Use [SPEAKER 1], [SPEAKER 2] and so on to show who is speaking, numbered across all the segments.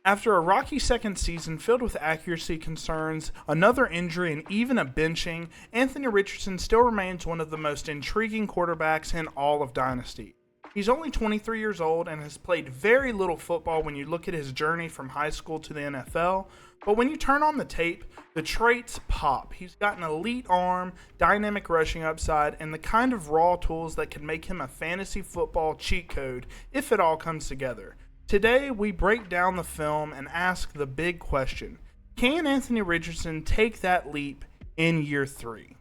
[SPEAKER 1] After a rocky second season filled with accuracy concerns, another injury, and even a benching, Anthony Richardson still remains one of the most intriguing quarterbacks in all of Dynasty. He's only 23 years old and has played very little football when you look at his journey from high school to the NFL, but when you turn on the tape, the traits pop. He's got an elite arm, dynamic rushing upside, and the kind of raw tools that can make him a fantasy football cheat code if it all comes together. Today, we break down the film and ask the big question: can Anthony Richardson take that leap in year 3?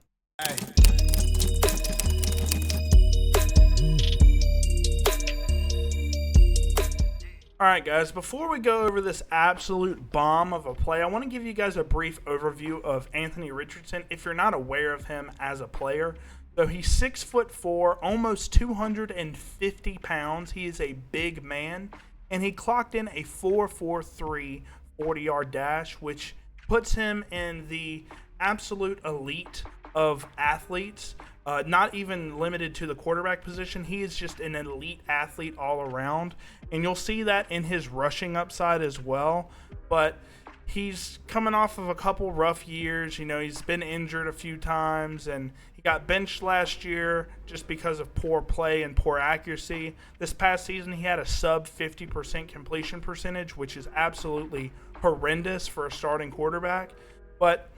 [SPEAKER 1] Alright guys, before we go over this absolute bomb of a play, I want to give you guys a brief overview of Anthony Richardson if you're not aware of him as a player. So he's 6'4", almost 250 pounds. He is a big man. And he clocked in a 4.43 40-yard dash, which puts him in the absolute elite of athletes, not even limited to the quarterback position. He is just an elite athlete all around, and you'll see that in his rushing upside as well. But he's coming off of a couple rough years. You know, he's been injured a few times, and he got benched last year just because of poor play and poor accuracy. This past season, he had a sub 50% completion percentage, which is absolutely horrendous for a starting quarterback. But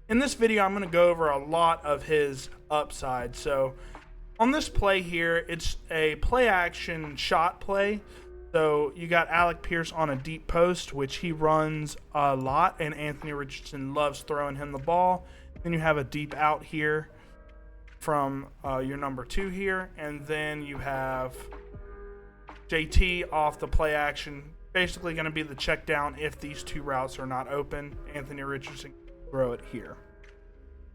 [SPEAKER 1] in this video, I'm going to go over a lot of his upside. So on this play here, it's a play action shot play. So you got Alec Pierce on a deep post, which he runs a lot, and Anthony Richardson loves throwing him the ball. Then you have a deep out here from your number 2 here, and then you have JT off the play action, basically going to be the check down if these two routes are not open. Anthony Richardson can throw it here.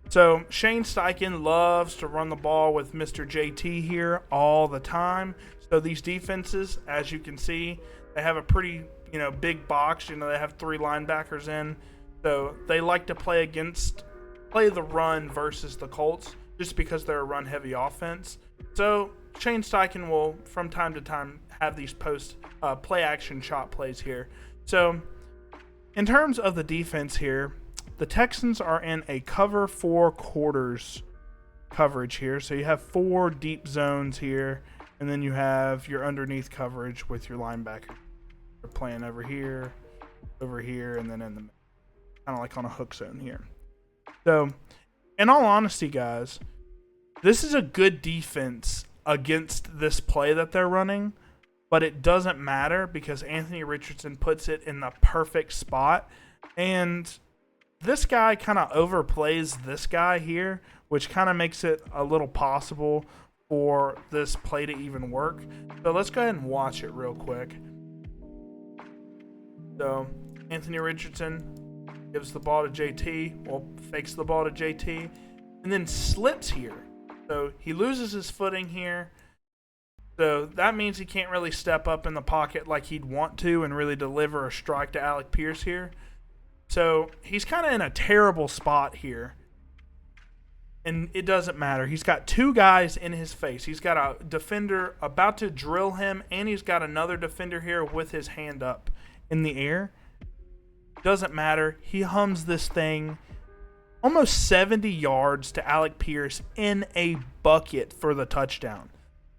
[SPEAKER 1] So Shane Steichen loves to run the ball with Mr. JT here all the time. So these defenses, as you can see, they have a pretty, big box. They have 3 linebackers in. So they like to play the run versus the Colts just because they're a run-heavy offense. So Shane Steichen will, from time to time, have these play-action shot plays here. So in terms of the defense here, the Texans are in a cover 4 quarters coverage here. So you have 4 deep zones here, and then you have your underneath coverage with your linebacker. They're playing over here, and then in the middle, kind of like on a hook zone here. So, in all honesty, guys, this is a good defense against this play that they're running, but it doesn't matter because Anthony Richardson puts it in the perfect spot, and this guy kind of overplays this guy here, which kind of makes it a little possible for this play to even work. So let's go ahead and watch it real quick. So Anthony Richardson gives the ball to JT, fakes the ball to JT, and then slips here. So he loses his footing here. So that means he can't really step up in the pocket like he'd want to and really deliver a strike to Alec Pierce here. So he's kind of in a terrible spot here. And it doesn't matter. He's got 2 guys in his face. He's got a defender about to drill him, and he's got another defender here with his hand up in the air. Doesn't matter. He hums this thing almost 70 yards to Alec Pierce in a bucket for the touchdown.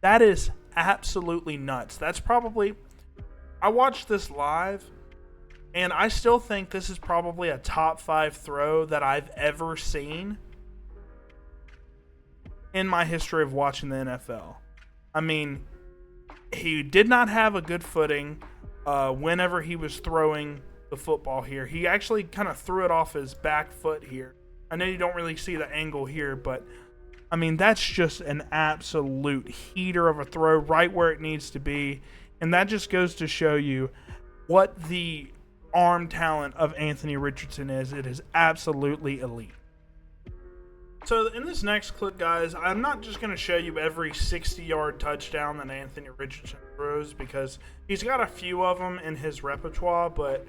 [SPEAKER 1] That is absolutely nuts. That's probably... I watched this live, and I still think this is probably a top 5 throw that I've ever seen in my history of watching the NFL. I mean, he did not have a good footing whenever he was throwing the football here. He actually kind of threw it off his back foot here. I know you don't really see the angle here, but I mean, that's just an absolute heater of a throw right where it needs to be. And that just goes to show you what the arm talent of Anthony Richardson is. It is absolutely elite. So in this next clip, guys, I'm not just going to show you every 60-yard touchdown that Anthony Richardson throws because he's got a few of them in his repertoire, but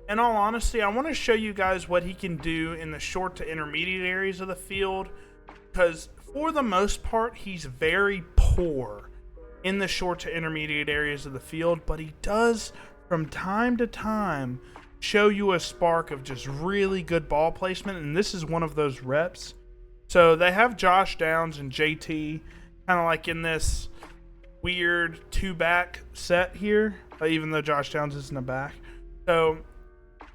[SPEAKER 1] in all honesty, I want to show you guys what he can do in the short to intermediate areas of the field because for the most part, he's very poor in the short to intermediate areas of the field, but he does, from time to time show you a spark of just really good ball placement, and this is one of those reps. So they have Josh Downs and JT kind of like in this weird 2-back set here, even though Josh Downs isn't a back. So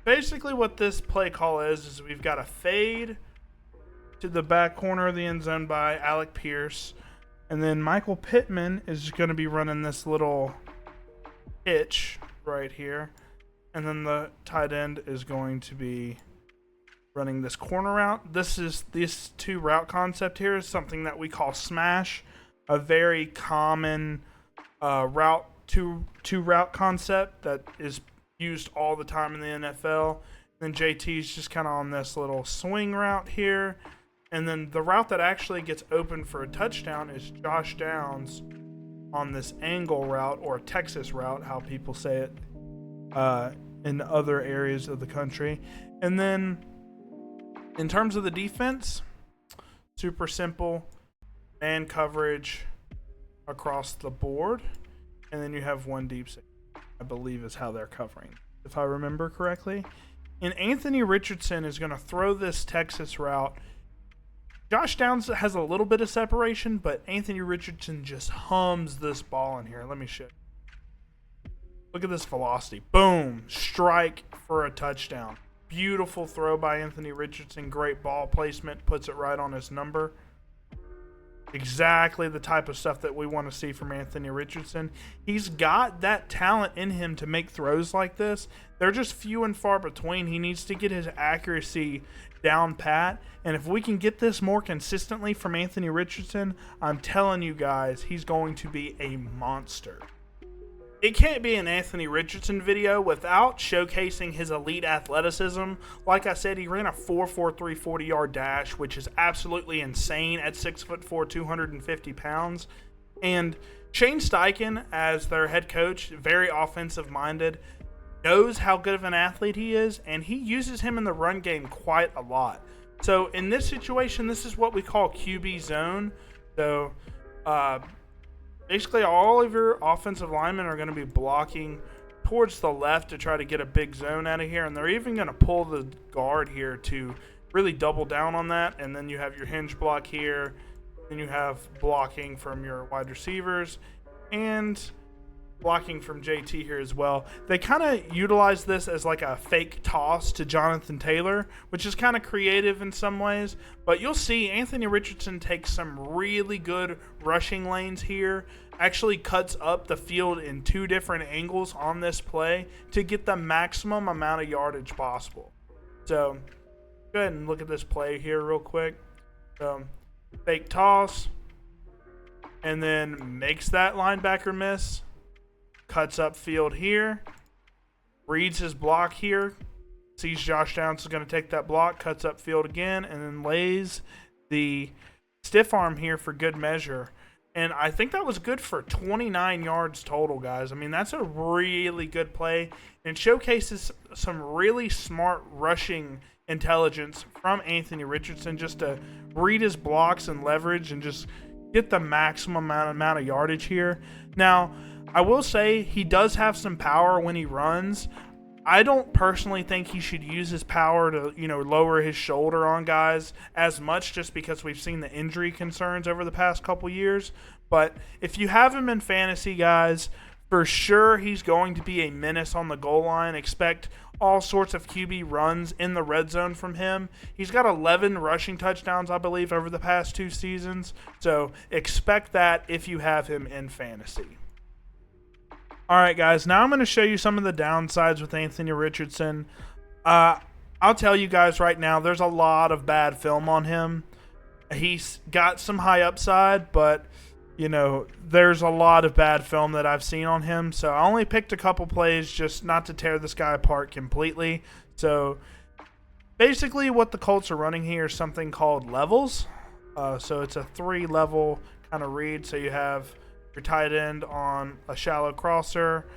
[SPEAKER 1] basically what this play call is we've got a fade to the back corner of the end zone by Alec Pierce, and then Michael Pittman is going to be running this little hitch right here, and then the tight end is going to be running this corner route. This two route concept here is something that we call smash, a very common route concept that is used all the time in the NFL. Then JT's just kind of on this little swing route here. And then the route that actually gets open for a touchdown is Josh Downs on this angle route, or Texas route, how people say it in other areas of the country. And then in terms of the defense, super simple, man coverage across the board. And then you have one deep safety, I believe is how they're covering, if I remember correctly. And Anthony Richardson is going to throw this Texas route. Josh Downs has a little bit of separation, but Anthony Richardson just hums this ball in here. Let me show you. Look at this velocity. Boom. Strike for a touchdown. Beautiful throw by Anthony Richardson. Great ball placement. Puts it right on his number. Exactly the type of stuff that we want to see from Anthony Richardson. He's got that talent in him to make throws like this. They're just few and far between. He needs to get his accuracy down pat. And if we can get this more consistently from Anthony Richardson, I'm telling you guys, he's going to be a monster. It can't be an Anthony Richardson video without showcasing his elite athleticism. Like I said, he ran a 4.43 40-yard dash, which is absolutely insane at 6'4", 250 pounds. And Shane Steichen, as their head coach, very offensive-minded, knows how good of an athlete he is, and he uses him in the run game quite a lot. So in this situation, this is what we call QB zone. So basically, all of your offensive linemen are going to be blocking towards the left to try to get a big zone out of here. And they're even going to pull the guard here to really double down on that. And then you have your hinge block here. Then you have blocking from your wide receivers and blocking from JT here as well. They kind of utilize this as like a fake toss to Jonathan Taylor, which is kind of creative in some ways. But you'll see Anthony Richardson takes some really good rushing lanes here, actually cuts up the field in two different angles on this play to get the maximum amount of yardage possible. So go ahead and look at this play here real quick. So fake toss, and then makes that linebacker miss. Cuts up field here, reads his block here, sees Josh Downs is going to take that block, cuts up field again, and then lays the stiff arm here for good measure. And I think that was good for 29 yards total, guys. I mean, that's a really good play, and showcases some really smart rushing intelligence from Anthony Richardson just to read his blocks and leverage and just get the maximum amount of yardage here. Now, I will say he does have some power when he runs. I don't personally think he should use his power to, lower his shoulder on guys as much, just because we've seen the injury concerns over the past couple years. But if you have him in fantasy, guys, for sure he's going to be a menace on the goal line. Expect all sorts of QB runs in the red zone from him. He's got 11 rushing touchdowns, I believe, over the past 2 seasons. So expect that if you have him in fantasy. All right, guys, now I'm going to show you some of the downsides with Anthony Richardson. I'll tell you guys right now, there's a lot of bad film on him. He's got some high upside, but, there's a lot of bad film that I've seen on him. So I only picked a couple plays just not to tear this guy apart completely. So basically what the Colts are running here is something called levels. So it's a 3-level kind of read. So you have your tight end on a shallow crosser.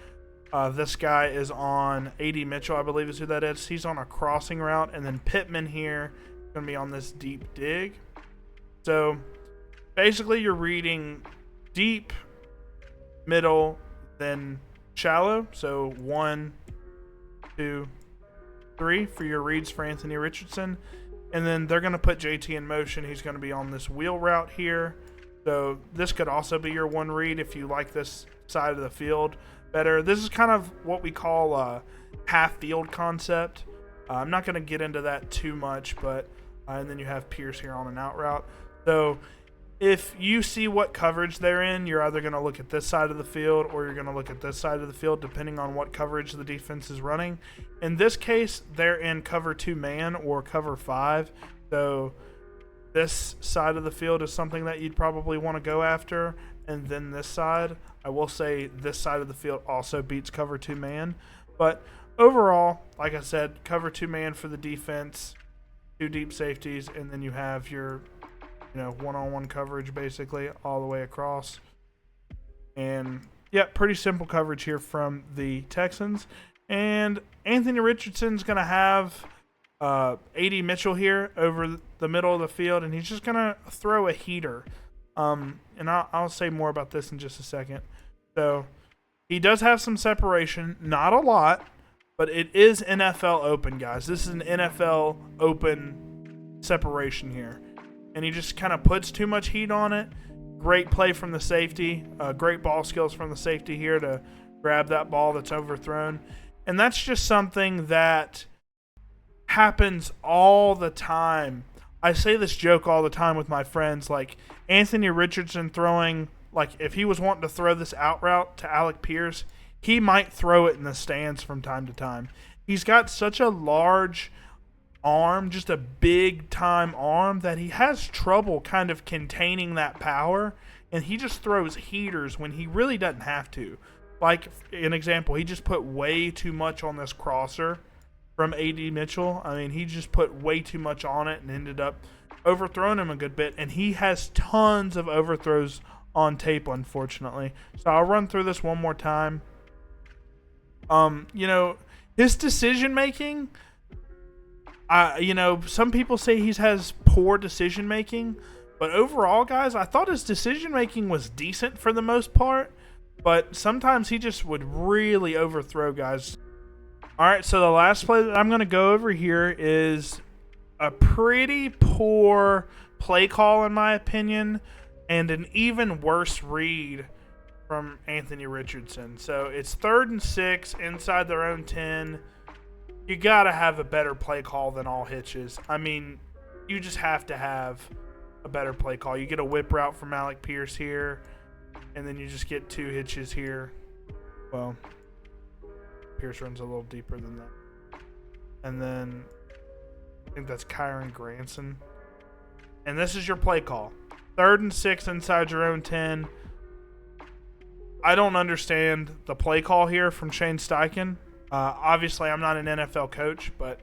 [SPEAKER 1] This guy is on A.D. Mitchell, I believe is who that is. He's on a crossing route. And then Pittman here is going to be on this deep dig. So basically you're reading deep, middle, then shallow. So 1, 2, 3 for your reads for Anthony Richardson. And then they're going to put JT in motion. He's going to be on this wheel route here. So this could also be your one read if you like this side of the field better. This is kind of what we call a half field concept. I'm not going to get into that too much, but and then you have Pierce here on an out route. So if you see what coverage they're in, you're either going to look at this side of the field or you're going to look at this side of the field, depending on what coverage the defense is running. In this case, they're in cover 2 man or cover 5. So this side of the field is something that you'd probably want to go after. And then this side, I will say this side of the field also beats cover 2 man. But overall, like I said, cover 2 man for the defense, 2 deep safeties, and then you have your one-on-one coverage basically all the way across. And yeah, pretty simple coverage here from the Texans. And Anthony Richardson's going to have A.D. Mitchell here over the middle of the field, and he's just going to throw a heater. And I'll say more about this in just a second. So he does have some separation, not a lot, but it is NFL open, guys. This is an NFL open separation here. And he just kind of puts too much heat on it. Great play from the safety. Great ball skills from the safety here to grab that ball that's overthrown. And that's just something that happens all the time. I say this joke all the time with my friends. Like Anthony Richardson throwing, like if he was wanting to throw this out route to Alec Pierce, he might throw it in the stands from time to time. He's got such a large arm, just a big time arm, that he has trouble kind of containing that power, and he just throws heaters when he really doesn't have to. Like an example, he just put way too much on this crosser from A.D. Mitchell. I mean, he just put way too much on it and ended up overthrowing him a good bit, and he has tons of overthrows on tape, unfortunately. So I'll run through this one more time. His decision making, some people say he has poor decision making, but overall, guys, I thought his decision making was decent for the most part, but sometimes he just would really overthrow guys. All right, so the last play that I'm going to go over here is a pretty poor play call, in my opinion, and an even worse read from Anthony Richardson. So it's 3rd and 6 inside their own 10. You got to have a better play call than all hitches. I mean, you just have to have a better play call. You get a whip route from Alec Pierce here, and then you just get 2 hitches here. Well, Pierce runs a little deeper than that. And then I think that's Kyron Granson. And this is your play call. 3rd and 6 inside your own 10. I don't understand the play call here from Shane Steichen. Obviously, I'm not an NFL coach, but,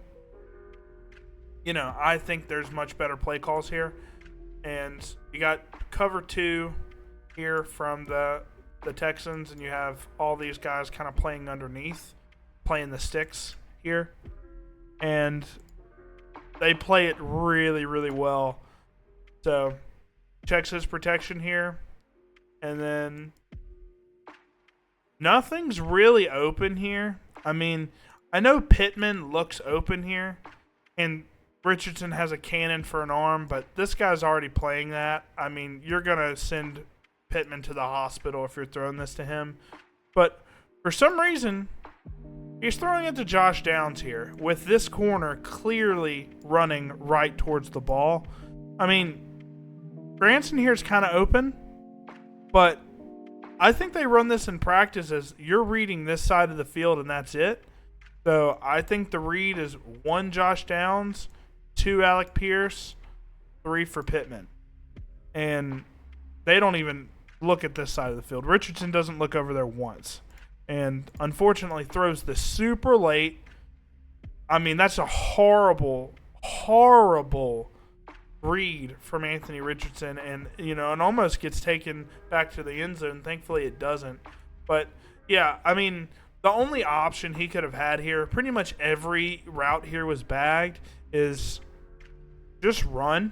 [SPEAKER 1] I think there's much better play calls here. And you got cover 2 here from the Texans, and you have all these guys kind of playing underneath, playing the sticks here. And they play it really, really well. So, checks his protection here. And then nothing's really open here. I mean, I know Pittman looks open here, and Richardson has a cannon for an arm, but this guy's already playing that. I mean, you're going to send Pittman to the hospital if you're throwing this to him. But for some reason, he's throwing it to Josh Downs here, with this corner clearly running right towards the ball. I mean, Granson here is kind of open, but I think they run this in practice as you're reading this side of the field and that's it. So I think the read is 1 Josh Downs, 2 Alec Pierce, 3 for Pittman. And they don't even look at this side of the field. Richardson doesn't look over there once. And unfortunately throws this super late. I mean, that's a horrible, horrible read from Anthony Richardson, and it almost gets taken back to the end zone. Thankfully it doesn't. But yeah, I mean, the only option he could have had here, pretty much every route here was bagged, is just run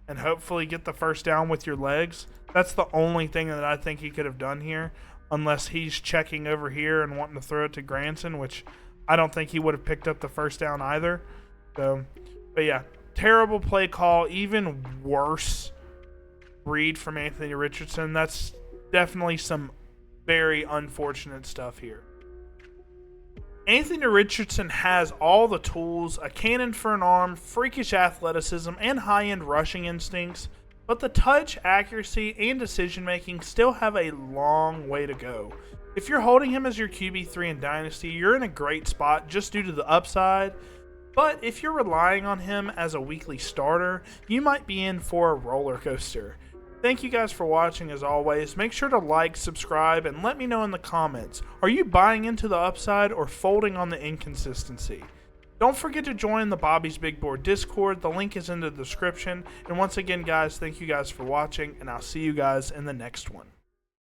[SPEAKER 1] and hopefully get the first down with your legs. That's the only thing that I think he could have done here. unless he's checking over here and wanting to throw it to Granson, which I don't think he would have picked up the first down either. So, but yeah, terrible play call, even worse read from Anthony Richardson. That's definitely some very unfortunate stuff here. Anthony Richardson has all the tools, a cannon for an arm, freakish athleticism, and high-end rushing instincts, but the touch, accuracy, and decision-making still have a long way to go. If you're holding him as your QB3 in Dynasty, you're in a great spot just due to the upside, but if you're relying on him as a weekly starter, you might be in for a roller coaster. Thank you guys for watching as always. Make sure to like, subscribe, and let me know in the comments. Are you buying into the upside or folding on the inconsistency? Don't forget to join the Bobby's Big Board Discord. The link is in the description. And once again, guys, thank you guys for watching, and I'll see you guys in the next one.